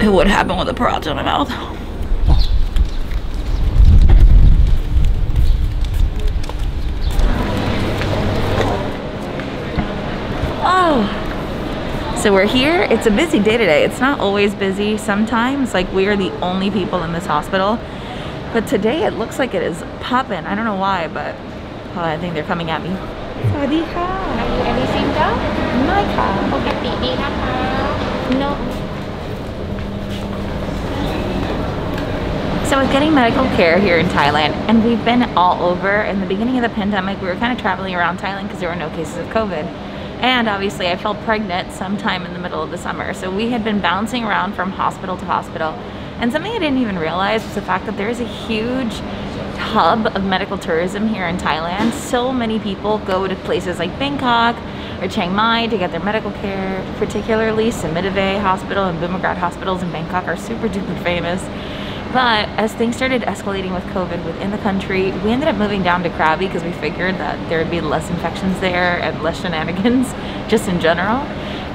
it would happen with a parata in my mouth. Oh, so we're here. It's a busy day today. It's not always busy. Sometimes, like, we are the only people in this hospital, but today it looks like it is popping. I don't know why, but I think they're coming at me. Anything done? No. So with getting medical care here in Thailand, and we've been all over. In the beginning of the pandemic, we were kind of traveling around Thailand because there were no cases of COVID. And obviously I fell pregnant sometime in the middle of the summer. So we had been bouncing around from hospital to hospital. And something I didn't even realize was the fact that there is a huge hub of medical tourism here in Thailand. So many people go to places like Bangkok or Chiang Mai to get their medical care, particularly Simitivay Hospital and Bumrungrad hospitals in Bangkok are super duper famous. But as things started escalating with COVID within the country, we ended up moving down to KRABI because we figured that there would be less infections there and less shenanigans just in general.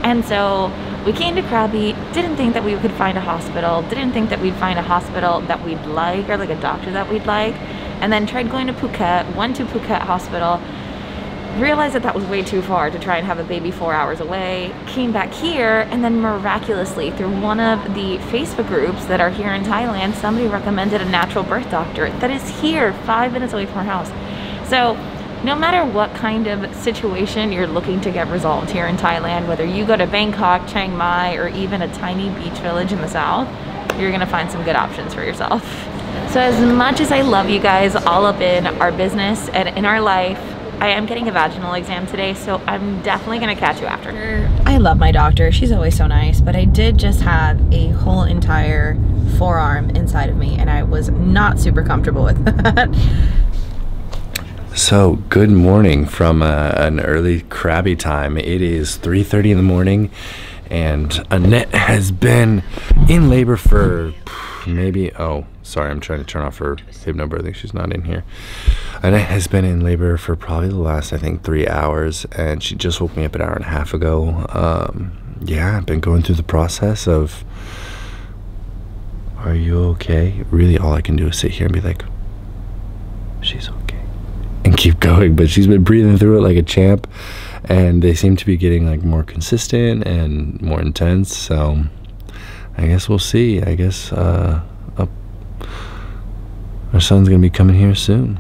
And so we came to KRABI, didn't think that we could find a hospital, didn't think that we'd find a hospital that we'd like or like a doctor that we'd like, and then tried going to Phuket, went to Phuket Hospital, realized that that was way too far to try and have a baby 4 hours away, came back here, and then miraculously through one of the Facebook groups that are here in Thailand, somebody recommended a natural birth doctor that is here 5 minutes away from our house. So no matter what kind of situation you're looking to get resolved here in Thailand, whether you go to Bangkok, Chiang Mai, or even a tiny beach village in the south, you're gonna find some good options for yourself. So as much as I love you guys all up in our business and in our life, I am getting a vaginal exam today, so I'm definitely gonna catch you after. I love my doctor, she's always so nice, but I did just have a whole entire forearm inside of me and I was not super comfortable with that. So good morning from an early KRABI time. It is 3:30 in the morning and Annette has been in labor for maybe, oh, sorry, I'm trying to turn off her hypnobirthing. She's not in here. Annette has been in labor for probably the last, I think, 3 hours, and she just woke me up an hour and a half ago. Yeah, I've been going through the process of, are you okay? Really, all I can do is sit here and be like, she's okay, and keep going. But she's been breathing through it like a champ, and they seem to be getting like more consistent and more intense. So I guess we'll see. I guess our son's gonna be coming here soon.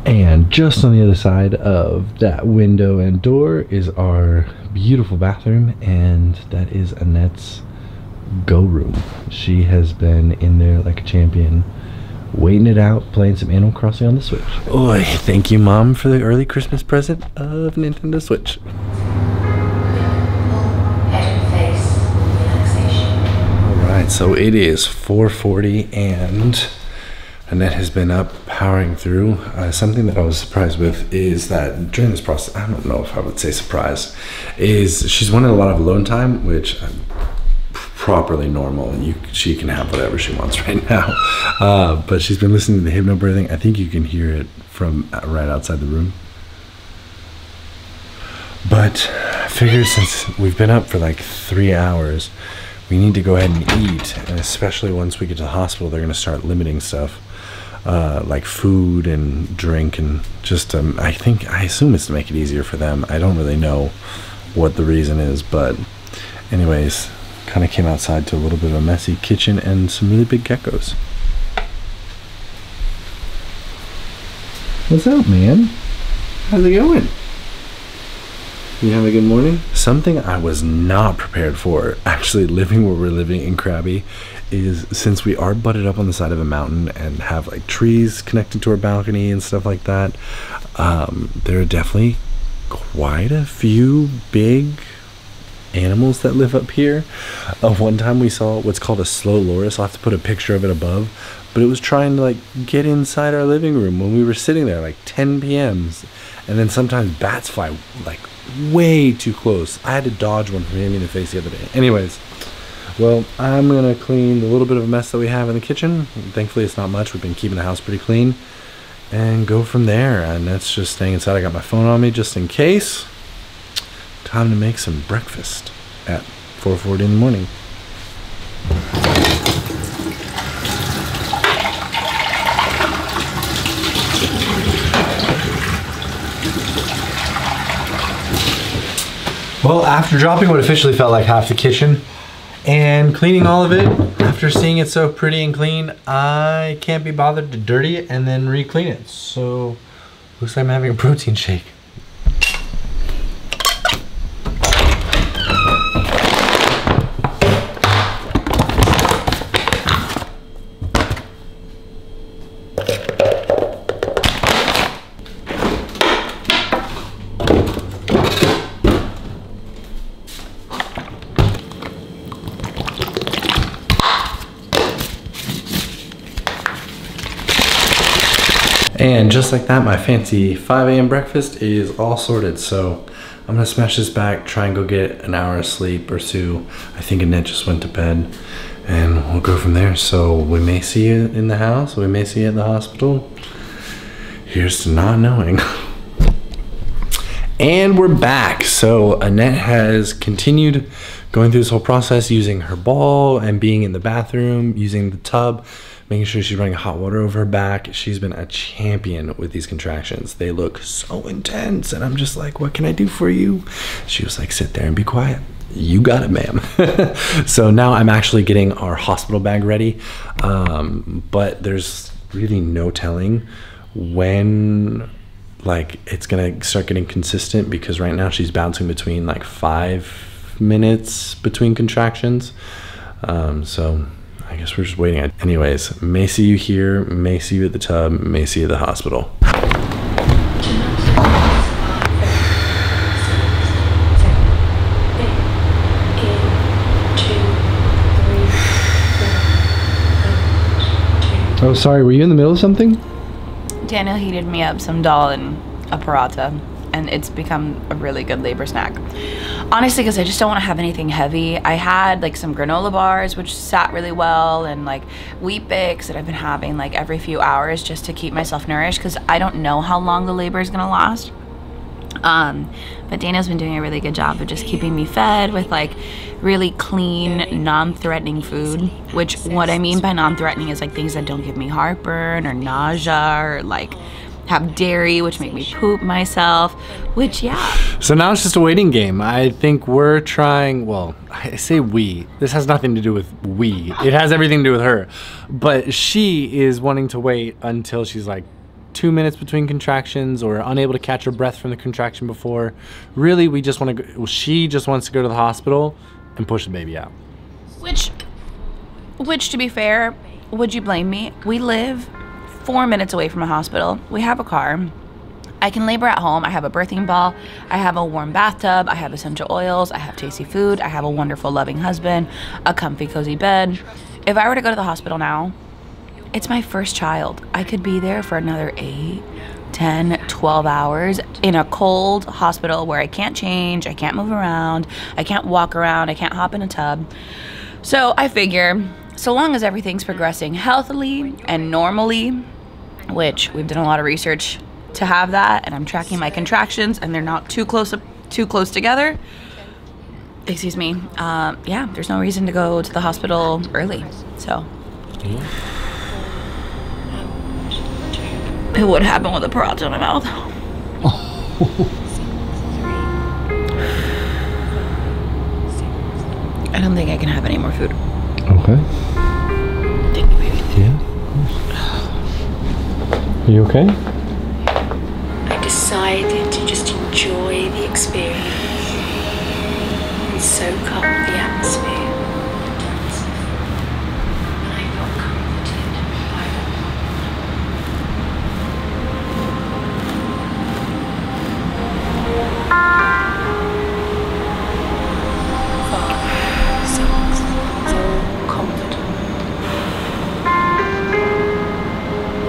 And just on the other side of that window and door is our beautiful bathroom, and that is Annette's go room. She has been in there like a champion, waiting it out, playing some Animal Crossing on the Switch. Oh, thank you, Mom, for the early Christmas present of Nintendo Switch. Alright, so it is 4:40 and Annette has been up powering through. Something that I was surprised with is that during this process, I don't know if I would say surprised, is she's wanted a lot of alone time, which properly normal. She can have whatever she wants right now. But she's been listening to the hypnobirthing. I think you can hear it from right outside the room. But I figured since we've been up for like 3 hours, we need to go ahead and eat. And especially once we get to the hospital, they're gonna start limiting stuff. Like food and drink, and just I assume it's to make it easier for them. I don't really know what the reason is, but anyways, kind of came outside to a little bit of a messy kitchen and some really big geckos. What's up, man? How's it going? You have a good morning? Something I was not prepared for, actually living where we're living in KRABI, is since we are butted up on the side of a mountain and have like trees connected to our balcony and stuff like that, there are definitely quite a few big animals that live up here. One time we saw what's called a slow loris. I'll have to put a picture of it above, but it was trying to like get inside our living room when we were sitting there like 10 p.m. And then sometimes bats fly like way too close. I had to dodge one from hitting me in the face the other day. Anyways, well, I'm gonna clean the little bit of a mess that we have in the kitchen. Thankfully it's not much. We've been keeping the house pretty clean, and go from there. And that's just staying inside. I got my phone on me just in case. Time to make some breakfast at 4:40 in the morning. Well, after dropping what officially felt like half the kitchen and cleaning all of it, after seeing it so pretty and clean, I can't be bothered to dirty it and then re-clean it. So, looks like I'm having a protein shake. And just like that, my fancy 5 a.m. breakfast is all sorted. So I'm gonna smash this back, try and go get an hour of sleep or two. I think Annette just went to bed and we'll go from there. So we may see you in the house, we may see you at the hospital. Here's to not knowing. And we're back. So Annette has continued going through this whole process using her ball and being in the bathroom, using the tub, making sure she's running hot water over her back. She's been a champion with these contractions. They look so intense. And I'm just like, what can I do for you? She was like, sit there and be quiet. You got it, ma'am. So now I'm actually getting our hospital bag ready. But there's really no telling when like it's gonna start getting consistent, because right now she's bouncing between like 5 minutes between contractions. So I guess we're just waiting. Anyways, may see you here, may see you at the tub, may see you at the hospital. Oh, sorry, were you in the middle of something? Daniel heated me up some dal and a paratha, and it's become a really good labor snack. Honestly, because I just don't want to have anything heavy. I had like some granola bars, which sat really well, and like wheat bix that I've been having like every few hours just to keep myself nourished, because I don't know how long the labor is gonna last. But Daniel's been doing a really good job of just keeping me fed with like really clean, non-threatening food, which what I mean by non-threatening is like things that don't give me heartburn or nausea or like have dairy, which make me poop myself, which yeah. So now it's just a waiting game. I think we're trying, well, I say we, this has nothing to do with we, it has everything to do with her, but she is wanting to wait until she's like 2 minutes between contractions or unable to catch her breath from the contraction before. Really, we just want to go, well, she just wants to go to the hospital and push the baby out. Which to be fair, would you blame me? We live 4 minutes away from a hospital. We have a car. I can labor at home. I have a birthing ball. I have a warm bathtub. I have essential oils. I have tasty food. I have a wonderful, loving husband, a comfy, cozy bed. If I were to go to the hospital now, it's my first child. I could be there for another 8, 10, 12 hours in a cold hospital where I can't change, I can't move around, I can't walk around, I can't hop in a tub. So I figure, so long as everything's progressing healthily and normally, which we've done a lot of research to have that, and I'm tracking my contractions and they're not too close together, excuse me, yeah, there's no reason to go to the hospital early, so. It would happen with a paratha in my mouth. I don't think I can have any more food. Okay. Thank you, baby. Yeah, of course. Are you okay? I decided to just enjoy the experience and soak up the atmosphere. And I felt comforted by the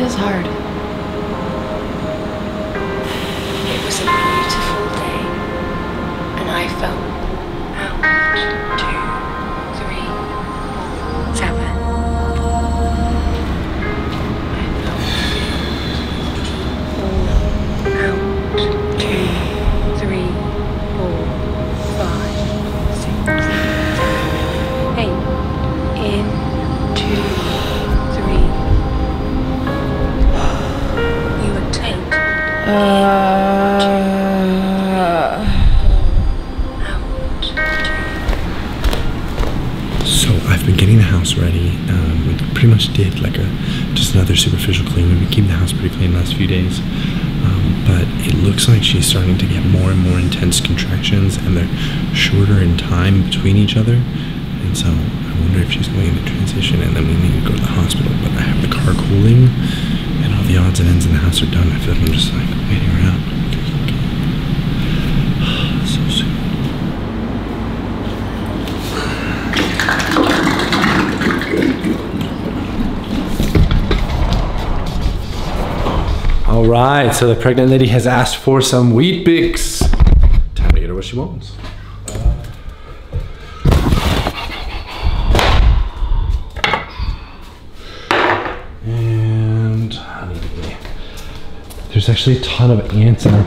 It's hard. It was a beautiful day, and I felt out, 2, 3, 7. I felt out, 2, 3, 4, 5, 6, 7, 8. In, 2, 3. Out. I've been getting the house ready. We pretty much did like just another superficial clean. We've been keeping the house pretty clean the last few days. But it looks like she's starting to get more and more intense contractions, and they're shorter in time between each other. And so I wonder if she's going into transition, and then we need to go to the hospital. But I have the car cooling, and all the odds and ends in the house are done. I feel like I'm just like waiting around. So soon. All right, so the pregnant lady has asked for some Wheat Bix. Time to get her what she wants. And honey, there's actually a ton of ants in her.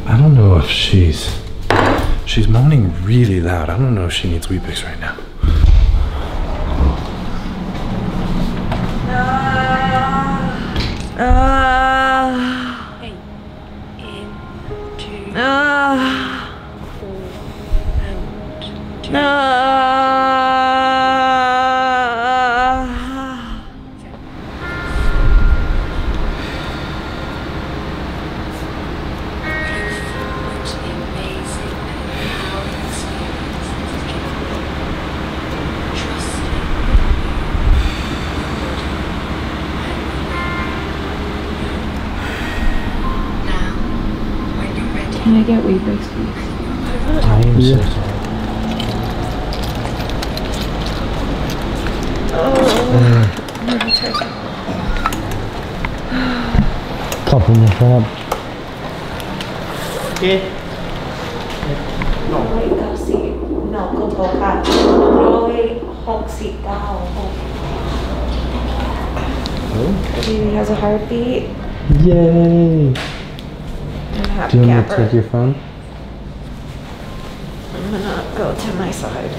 I don't know if she's moaning really loud. I don't know if she needs Wheat Bix right now. Eight, in, 2, 4, out, 2, Can I get Wheat Bix, please? I am so sorry. Couple more crab. Okay. No, go toka. Roy Hoxie Gao. Baby has a heartbeat. Yay! Do you want me to take your phone? I'm gonna go to my side.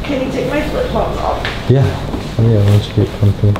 Can you take my flip flops off? Yeah. Oh yeah, once you get comfy.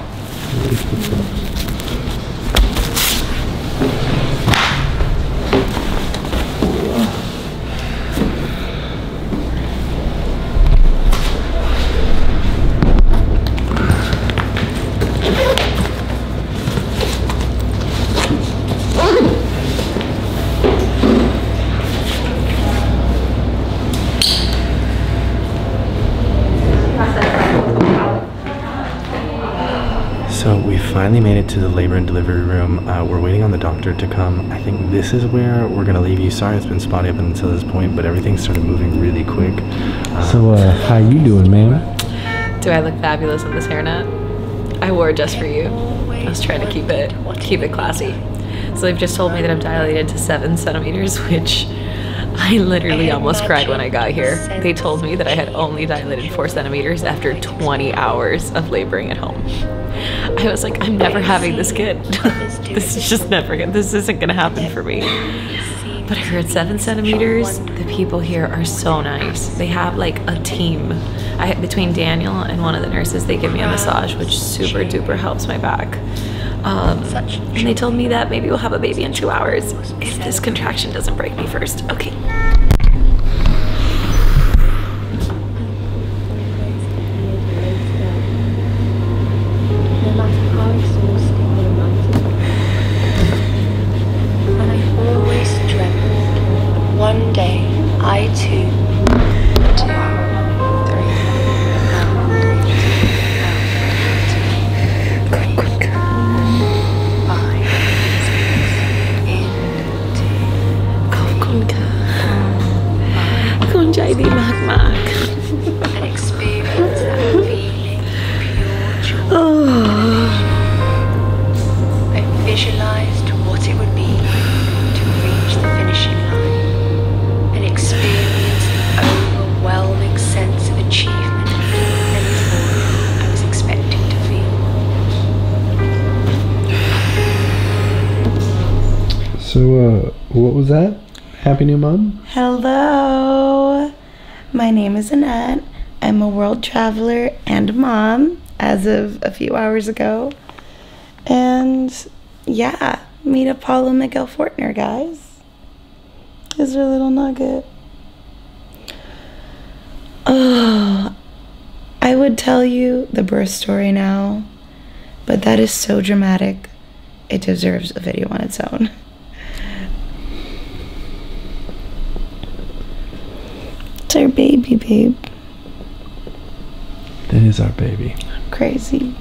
So we finally made it to the labor and delivery room. We're waiting on the doctor to come. I think this is where we're gonna leave you. Sorry it's been spotty up until this point, but everything started moving really quick. So how you doing, ma'am? Do I look fabulous in this hairnet? I wore it just for you. I was trying to keep it classy. So they've just told me that I'm dilated to 7 centimeters, which I literally almost cried when I got here. They told me that I had only dilated 4 centimeters after 20 hours of laboring at home. I was like, I'm never having this kid. This isn't gonna happen for me. But I heard 7 centimeters, the people here are so nice. They have like a team. Between Daniel and one of the nurses, they give me a massage, which super duper helps my back. And they told me that maybe we'll have a baby in 2 hours if this contraction doesn't break me first. Okay. One day, I too, 2, 3, and experience that feeling of pure joy. I visualized what it would be to reach the finishing line and experience the overwhelming sense of achievement and euphoria I was expecting to feel. So what was that? Happy new mom? Hello, my name is Annette. I'm a world traveler and a mom as of a few hours ago. And yeah, meet Apollo Miguel Fortner, guys. Is her little nugget. Oh, I would tell you the birth story now, but that is so dramatic. It deserves a video on its own. It's our baby, babe. That is our baby. Crazy.